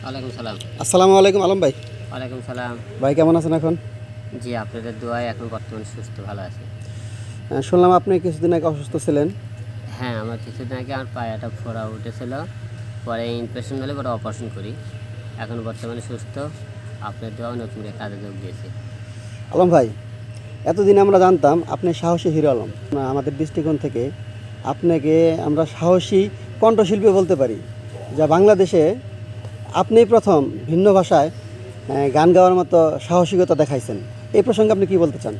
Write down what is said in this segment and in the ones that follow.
ওয়ালাইকুম সালাম। আসসালামু আলাইকুম আলম ভাই। ওয়ালাইকুম সালাম। ভাই কেমন আছেন এখন? জি, আপনাদের দোয়ায় এখন বর্তমানে সুস্থ ভালো আছি। শুনলাম আপনি কিছুদিন আগে অসুস্থ ছিলেন। হ্যাঁ, আমার কিছুদিন আগে আমার পায়ে একটা ফোড়া উঠেছিল, পরে ইনফেকশন হলে পরে অপারেশন করি। এখন বর্তমানে সুস্থ, আপনার দোয়ায় নতুন করে কাজে যোগ দিয়েছি। আলম ভাই, এতদিন আমরা জানতাম আপনি সাহসী হিরো আলম। আমাদের দৃষ্টিকোণ থেকে আপনাকে আমরা সাহসী কণ্ঠশিল্পী বলতে পারি, যা বাংলাদেশে আপনিই প্রথম ভিন্ন ভাষায় গান গাওয়ার মতো সাহসিকতা দেখাইছেন। এই প্রসঙ্গে আপনি কী বলতে চান?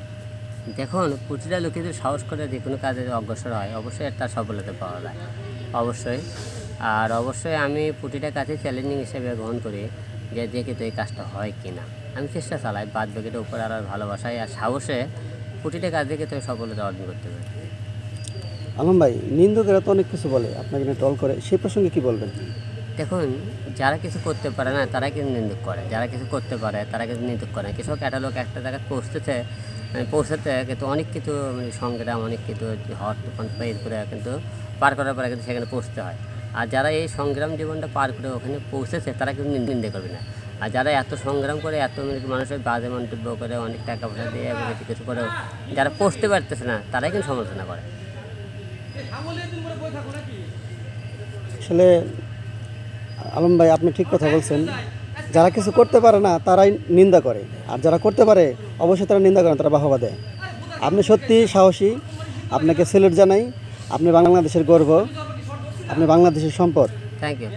দেখুন, প্রতিটা লোকে যদি সাহস করে যে কোনো কাজে অগ্রসর হয়, অবশ্যই তার সফলতা পাওয়া যায়, অবশ্যই। আর অবশ্যই আমি প্রতিটা কাজে চ্যালেঞ্জিং হিসেবে গ্রহণ করি, যে দেখি তো এই কাজটা হয় কি না। আমি চেষ্টা চালাই, বাদ বাকিটা উপর আর ভালোবাসায় আর সাহসে প্রতিটা কাজ দেখে তো সফলতা অর্জন করতে পারি। আলম ভাই, নিন্দুকেরা তো অনেক কিছু বলে, আপনাকে নিয়ে ট্রল করে, সেই প্রসঙ্গে কী বলবেন? দেখুন, যারা কিছু করতে পারে না তারাই কিন্তু নিন্দুক করে, যারা কিছু করতে পারে তারা কিন্তু নিন্দুক করে। কিছু একটা লোক একটা জায়গায় পৌঁছাতে কিন্তু অনেক কিছু সংগ্রাম, অনেক কিছু হট তুফান পের করে কিন্তু পার করার পরে কিন্তু সেখানে পৌঁছতে হয়। আর যারা এই সংগ্রাম জীবনটা পার করে ওখানে পৌঁছেছে তারা কিন্তু নিন্দে করবে না। আর যারা এত সংগ্রাম করে, এত মানুষের বাজে মন্তব্য করে, অনেক টাকা পয়সা দিয়ে কিছু করেও যারা পৌঁছতে পারতেছে না তারাই কিন্তু সমালোচনা করে। আসলে আলম ভাই, আপনি ঠিক কথা বলছেন। যারা কিছু করতে পারে না তারাই নিন্দা করে, আর যারা করতে পারে অবশ্যই তারা নিন্দা করে না, তারা বাহবা দেয়। আপনি সত্যি সাহসী, আপনাকে স্যালুট জানাই। আপনি বাংলাদেশের গর্ব, আপনি বাংলাদেশের সম্পদ। Thank you.